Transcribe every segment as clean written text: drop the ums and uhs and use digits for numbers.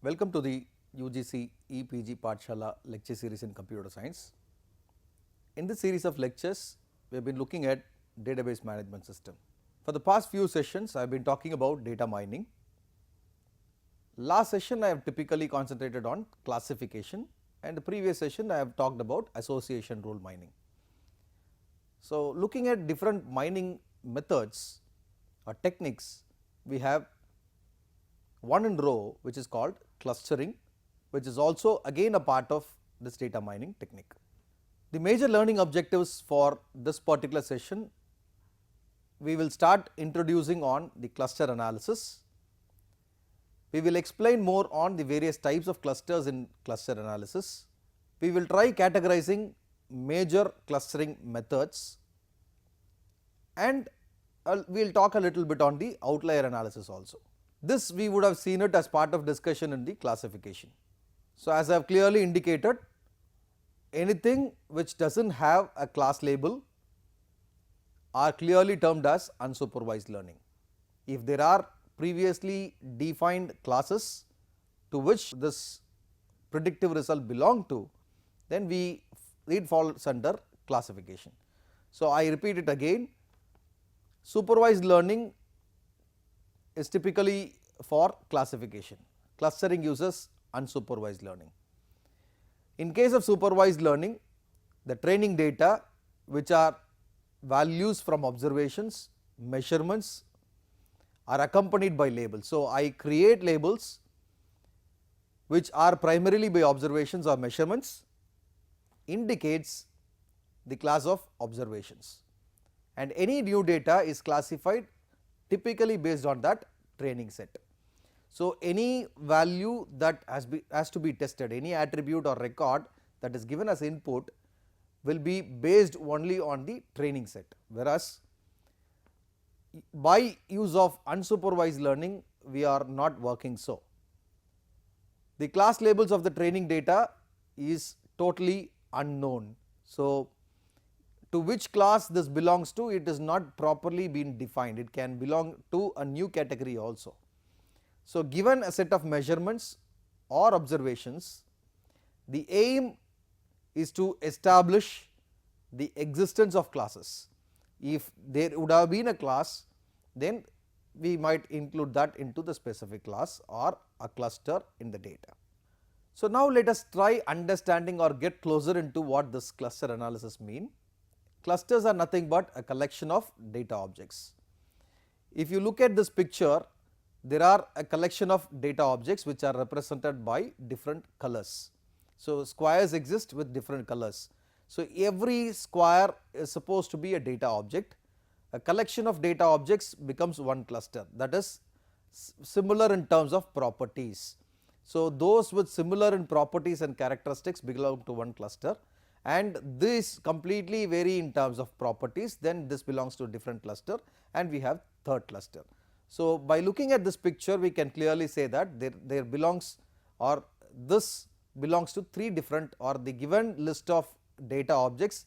Welcome to the UGC EPG Pathshala lecture series in computer science. In this series of lectures, we have been looking at database management system. For the past few sessions, I have been talking about data mining. Last session, I have typically concentrated on classification, and the previous session I have talked about association rule mining. So, looking at different mining methods or techniques, we have one in row which is called clustering, which is also again a part of this data mining technique. The major learning objectives for this particular session, we will start introducing on the cluster analysis. We will explain more on the various types of clusters in cluster analysis. We will try categorizing major clustering methods, and we will talk a little bit on the outlier analysis also. This we would have seen it as part of discussion in the classification. So, as I have clearly indicated, anything which does not have a class label are clearly termed as unsupervised learning. If there are previously defined classes to which this predictive result belong to, then it falls under classification. So, I repeat it again, supervised learning is typically for classification, clustering uses unsupervised learning. In case of supervised learning, the training data which are values from observations, measurements are accompanied by labels. So, I create labels which are primarily by observations or measurements, indicates the class of observations, and any new data is classified typically based on that training set. So, any value that has to be tested, any attribute or record that is given as input will be based only on the training set, whereas by use of unsupervised learning we are not working so. The class labels of the training data is totally unknown. So, to which class this belongs to, it is not properly been defined, it can belong to a new category also. So, given a set of measurements or observations, the aim is to establish the existence of classes. If there would have been a class, then we might include that into the specific class or a cluster in the data. So, now let us try understanding or get closer into what this cluster analysis mean. Clusters are nothing but a collection of data objects. If you look at this picture, there are a collection of data objects which are represented by different colors. So, squares exist with different colors. So, every square is supposed to be a data object. A collection of data objects becomes one cluster, that is similar in terms of properties. So, those with similar in properties and characteristics belong to one cluster, and this completely vary in terms of properties, then this belongs to a different cluster, and we have third cluster. So, by looking at this picture, we can clearly say that there belongs, or this belongs to three different, or the given list of data objects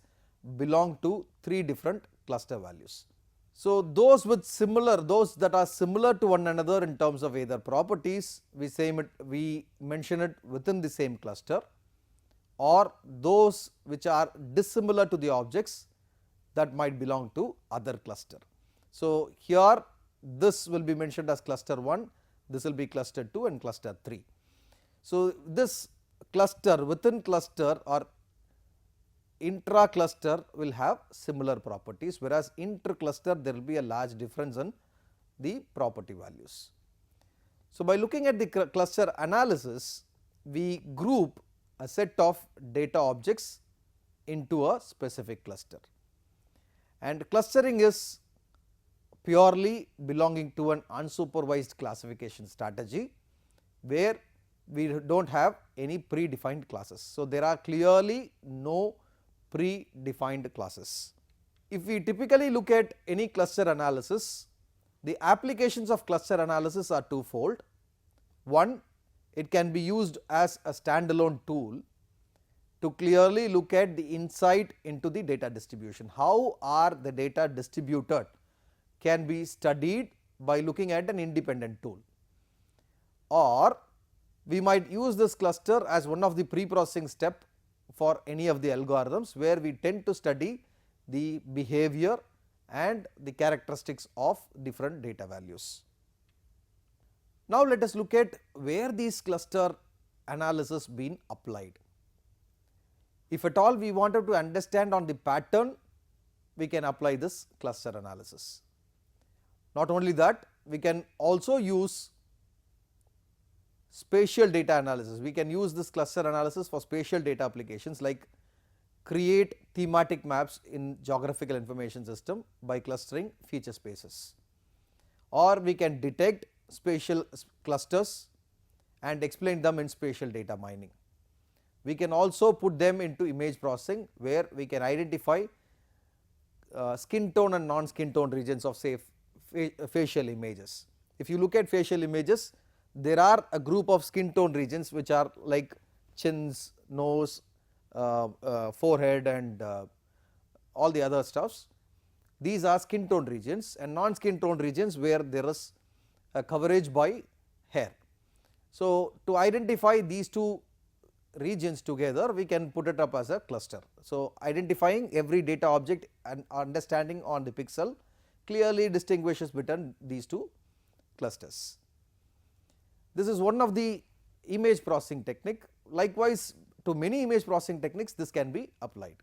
belong to three different cluster values. So, those that are similar to one another in terms of either properties, we mention it within the same cluster, or those which are dissimilar to the objects that might belong to other cluster. So, here this will be mentioned as cluster 1, this will be cluster 2 and cluster 3. So, this cluster within cluster or intra cluster will have similar properties, whereas inter cluster there will be a large difference in the property values. So, by looking at the cluster analysis, we group a set of data objects into a specific cluster, and clustering is purely belonging to an unsupervised classification strategy, where we do not have any predefined classes. So, there are clearly no predefined classes. If we typically look at any cluster analysis, the applications of cluster analysis are twofold. One, it can be used as a standalone tool to clearly look at the insight into the data distribution. How are the data distributed can be studied by looking at an independent tool, or We might use this cluster as one of the pre-processing step for any of the algorithms, where we tend to study the behavior and the characteristics of different data values. Now, let us look at where these cluster analysis been applied. If at all we wanted to understand on the pattern, we can apply this cluster analysis. Not only that, we can also use spatial data analysis. We can use this cluster analysis for spatial data applications, like create thematic maps in geographical information system by clustering feature spaces, or we can detect spatial clusters and explain them in spatial data mining. We can also put them into image processing, where we can identify skin tone and non-skin tone regions of, say, facial images. If you look at facial images, there are a group of skin tone regions which are like chins, nose, forehead, and all the other stuffs. These are skin tone regions, and non-skin tone regions where there is a coverage by hair. So, to identify these two regions together, we can put it up as a cluster. So, identifying every data object and understanding on the pixel clearly distinguishes between these two clusters. This is one of the image processing technique. Likewise, to many image processing techniques this can be applied.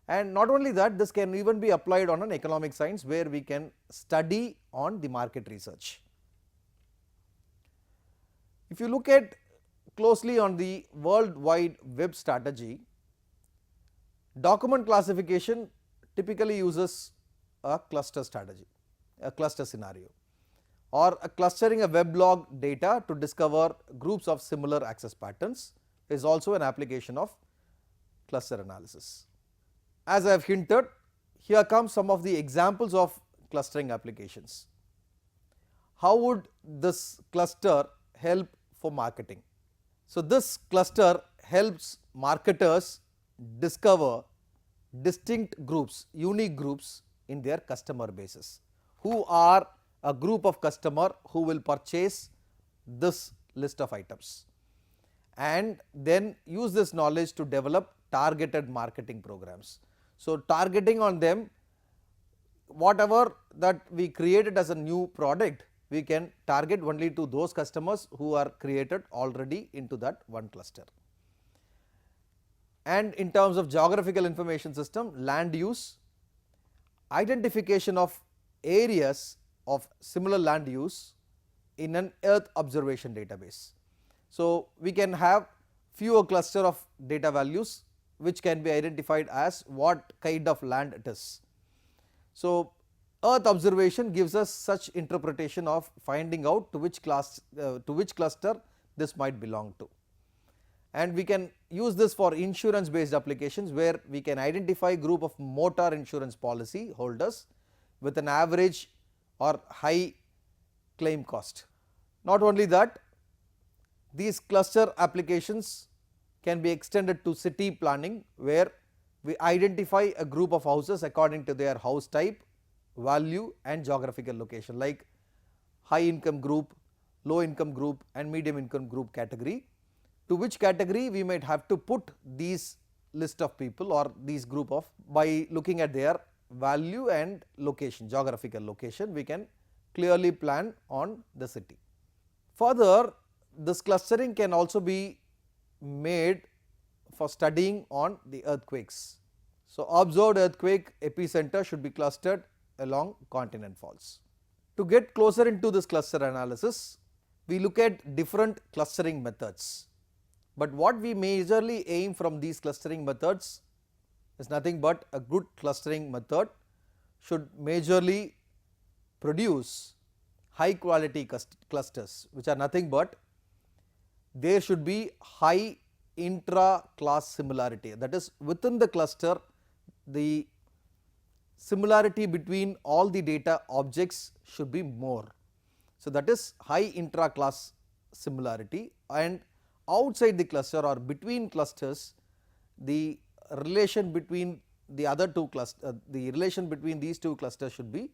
And not only that, this can even be applied on an economic science, where we can study on the market research. If you look at closely on the World Wide Web strategy, document classification typically uses a cluster strategy, a cluster scenario, or a clustering a weblog data to discover groups of similar access patterns is also an application of cluster analysis. As I have hinted, here comes some of the examples of clustering applications. How would this cluster help for marketing? So, this cluster helps marketers discover distinct groups, unique groups in their customer bases, who are a group of customer who will purchase this list of items, and then use this knowledge to develop targeted marketing programs. So, targeting on them, whatever that we created as a new product, we can target only to those customers who are created already into that one cluster. And in terms of geographical information system, land use, identification of areas of similar land use in an earth observation database. So, we can have fewer cluster of data values which can be identified as what kind of land it is. So, earth observation gives us such interpretation of finding out to which cluster this might belong to. And we can use this for insurance based applications, where we can identify group of motor insurance policy holders with an average or high claim cost. Not only that, these cluster applications can be extended to city planning, where we identify a group of houses according to their house type, value and geographical location, like high income group, low income group and medium income group category, to which category we might have to put these list of people or these group of, by looking at their value and location, geographical location, we can clearly plan on the city. Further, this clustering can also be made for studying on the earthquakes. So, observed earthquake epicenter should be clustered along continent faults. To get closer into this cluster analysis, we look at different clustering methods, but what we majorly aim from these clustering methods is nothing but a good clustering method should majorly produce high quality clusters, which are nothing but there should be high intra class similarity, that is within the cluster the similarity between all the data objects should be more. So, that is high intra class similarity, and outside the cluster or between clusters the relation between the other two clusters, the relation between these two clusters should be,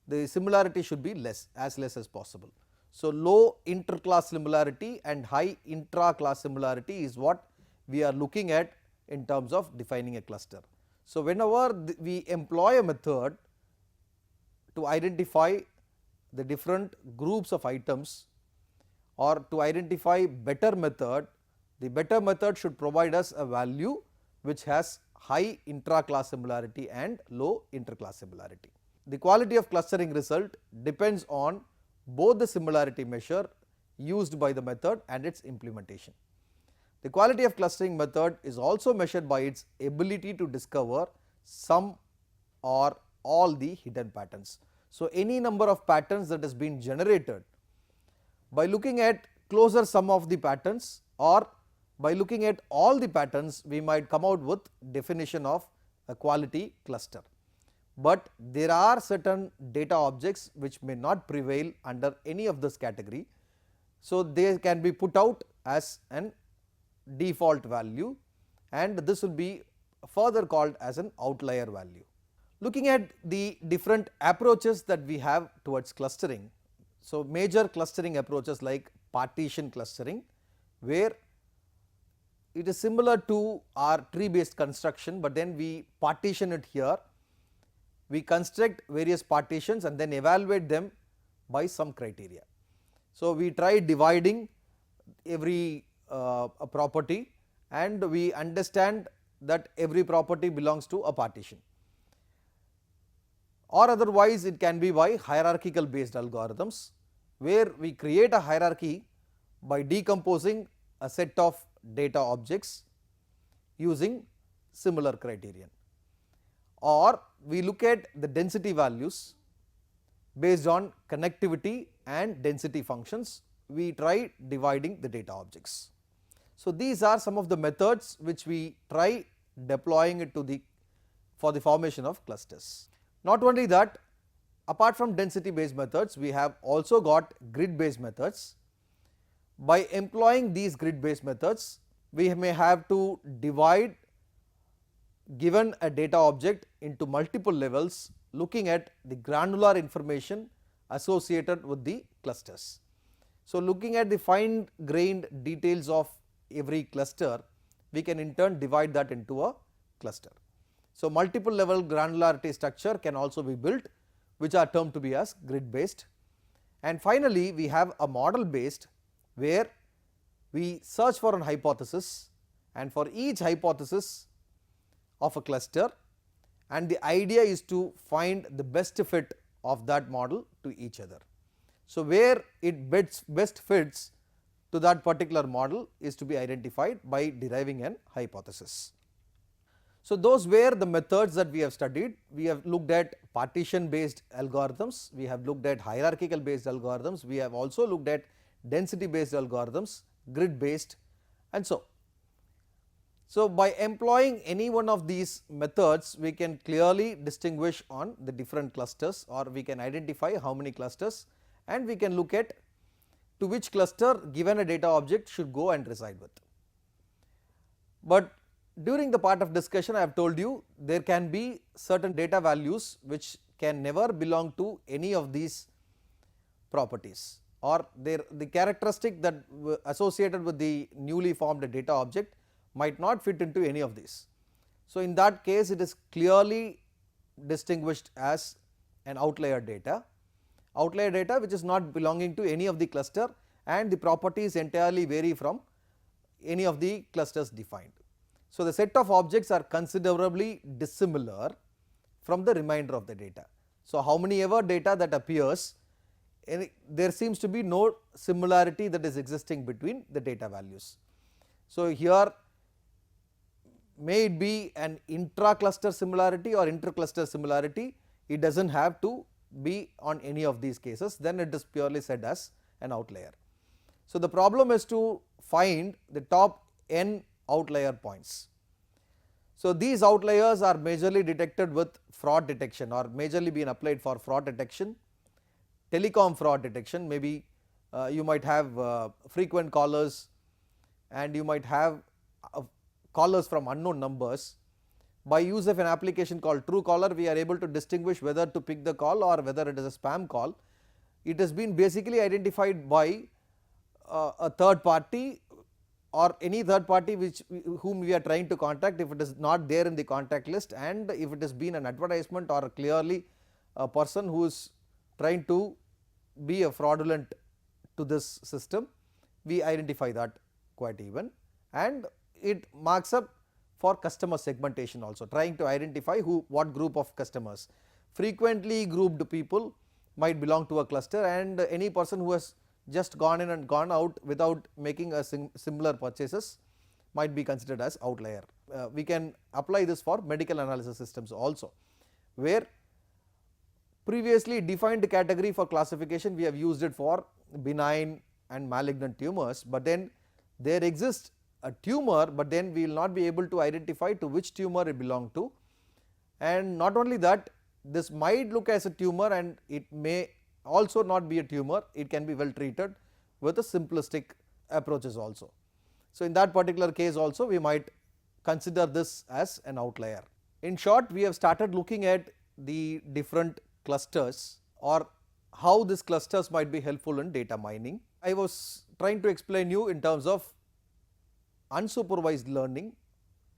the similarity should be less as possible. So, low interclass similarity and high intra-class similarity is what we are looking at in terms of defining a cluster. So, whenever we employ a method to identify the different groups of items or to identify better method, the better method should provide us a value which has high intra-class similarity and low interclass similarity. The quality of clustering result depends on both the similarity measure used by the method and its implementation. The quality of clustering method is also measured by its ability to discover some or all the hidden patterns. So, any number of patterns that has been generated by looking at closer sum of the patterns or by looking at all the patterns, we might come out with definition of a quality cluster. But there are certain data objects which may not prevail under any of this category. So, they can be put out as an default value and this will be further called as an outlier value. Looking at the different approaches that we have towards clustering. So, major clustering approaches like partition clustering, where it is similar to our tree based construction, but then we partition it here. We construct various partitions and then evaluate them by some criteria. So, we try dividing every property and we understand that every property belongs to a partition, or otherwise it can be by hierarchical based algorithms, where we create a hierarchy by decomposing a set of data objects using similar criterion, or we look at the density values based on connectivity and density functions, we try dividing the data objects. So, these are some of the methods which we try deploying it to for the formation of clusters. Not only that, apart from density based methods, we have also got grid based methods. By employing these grid based methods, we may have to divide given a data object into multiple levels, looking at the granular information associated with the clusters. So, looking at the fine grained details of every cluster, we can in turn divide that into a cluster. So, multiple level granularity structure can also be built, which are termed to be as grid based. And finally, we have a model based, where we search for an hypothesis and for each hypothesis of a cluster, and the idea is to find the best fit of that model to each other. So, where it best fits to that particular model is to be identified by deriving an hypothesis. So, those were the methods that we have studied. We have looked at partition based algorithms, we have looked at hierarchical based algorithms, we have also looked at density based algorithms, grid based, and so. So, by employing any one of these methods, we can clearly distinguish on the different clusters, or we can identify how many clusters, and we can look at to which cluster given a data object should go and reside with. But during the part of discussion, I have told you there can be certain data values which can never belong to any of these properties, or the characteristic that associated with the newly formed data object might not fit into any of these. So, in that case it is clearly distinguished as an outlier data which is not belonging to any of the cluster, and the properties entirely vary from any of the clusters defined. So, the set of objects are considerably dissimilar from the remainder of the data. So, how many ever data that appears, there seems to be no similarity that is existing between the data values. So, here may it be an intra cluster similarity or inter cluster similarity, it does not have to be on any of these cases, then it is purely said as an outlier. So, the problem is to find the top n outlier points. So, these outliers are majorly detected with fraud detection, or majorly being applied for fraud detection, telecom fraud detection. Maybe you might have frequent callers and you might have callers from unknown numbers. By use of an application called Truecaller, we are able to distinguish whether to pick the call or whether it is a spam call. it has been basically identified by a third party or any third party whom we are trying to contact, if it is not there in the contact list, and if it has been an advertisement or clearly a person who is trying to be a fraudulent to this system, we identify that quite even, and it marks up for customer segmentation also, trying to identify what group of customers. Frequently grouped people might belong to a cluster, and any person who has just gone in and gone out without making a similar purchases might be considered as outlier. We can apply this for medical analysis systems also, where previously defined category for classification we have used it for benign and malignant tumors, but then there exists a tumor, but then we will not be able to identify to which tumor it belonged to, and not only that, this might look as a tumor and it may also not be a tumor, it can be well treated with a simplistic approaches also. So, in that particular case also we might consider this as an outlier. In short, we have started looking at the different clusters or how these clusters might be helpful in data mining. I was trying to explain you in terms of unsupervised learning.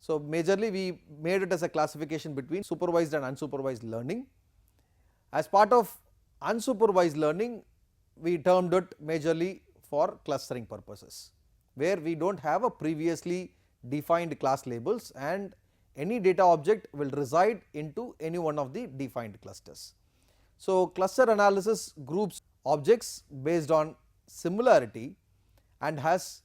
So, majorly we made it as a classification between supervised and unsupervised learning. As part of unsupervised learning, we termed it majorly for clustering purposes, where we do not have a previously defined class labels and any data object will reside into any one of the defined clusters. So, cluster analysis groups objects based on similarity and has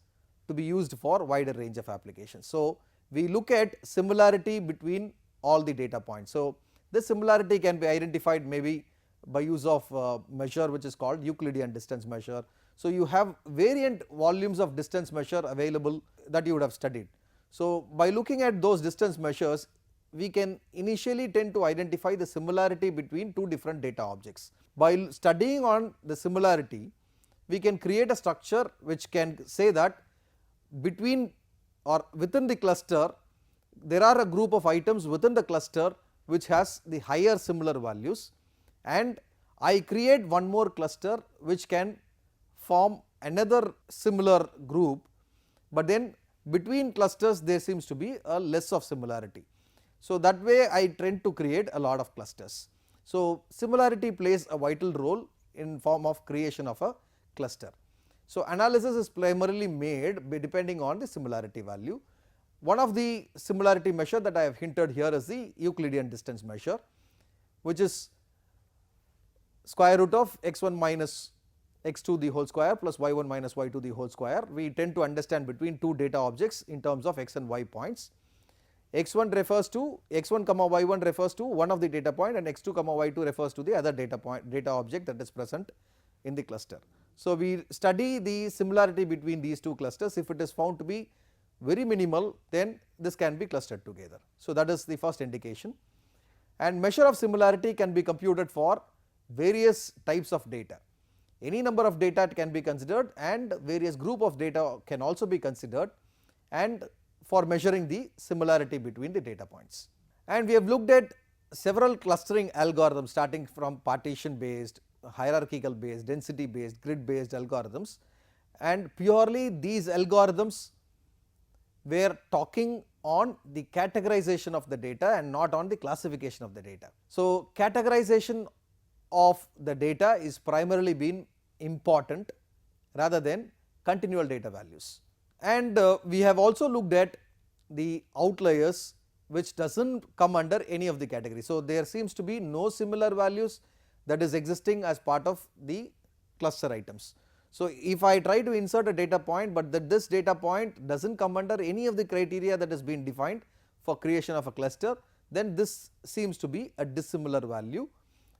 to be used for wider range of applications. So, we look at similarity between all the data points. So, this similarity can be identified maybe by use of measure which is called Euclidean distance measure. So, you have variant volumes of distance measure available that you would have studied. So, by looking at those distance measures, we can initially tend to identify the similarity between two different data objects. By studying on the similarity, we can create a structure which can say that between or within the cluster there are a group of items within the cluster which has the higher similar values, and I create one more cluster which can form another similar group, but then between clusters there seems to be a less of similarity. So, that way I tend to create a lot of clusters. So, similarity plays a vital role in form of creation of a cluster. So, analysis is primarily made depending on the similarity value. One of the similarity measure that I have hinted here is the Euclidean distance measure, which is square root of x1 minus x2 the whole square plus y1 minus y2 the whole square. We tend to understand between two data objects in terms of x and y points. x1 refers to x1 comma y1 refers to one of the data point, and x2 comma y2 refers to the other data object that is present in the cluster. So, we study the similarity between these two clusters. If it is found to be very minimal, then this can be clustered together. So, that is the first indication, and measure of similarity can be computed for various types of data. Any number of data can be considered and various group of data can also be considered, and for measuring the similarity between the data points. And we have looked at several clustering algorithms starting from partition based, hierarchical based, density based, grid based algorithms, and purely these algorithms were talking on the categorization of the data and not on the classification of the data. So, categorization of the data is primarily been important rather than continual data values. And we have also looked at the outliers which does not come under any of the categories. So, there seems to be no similar values that is existing as part of the cluster items. So, if I try to insert a data point, but that this data point does not come under any of the criteria that has been defined for creation of a cluster, then this seems to be a dissimilar value,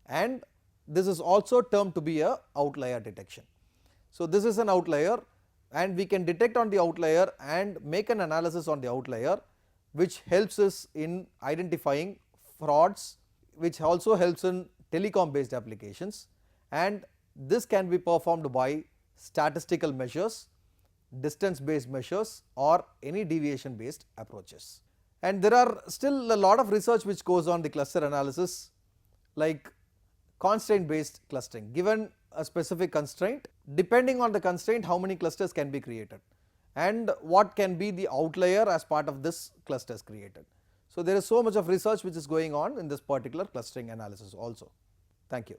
and this is also termed to be a outlier detection. So, this is an outlier, and we can detect on the outlier and make an analysis on the outlier, which helps us in identifying frauds, which also helps in telecom based applications, and this can be performed by statistical measures, distance based measures, or any deviation based approaches. And there are still a lot of research which goes on the cluster analysis, like constraint based clustering. Given a specific constraint. Depending on the constraint, how many clusters can be created and what can be the outlier as part of this clusters created. So, there is so much of research which is going on in this particular clustering analysis also. Thank you.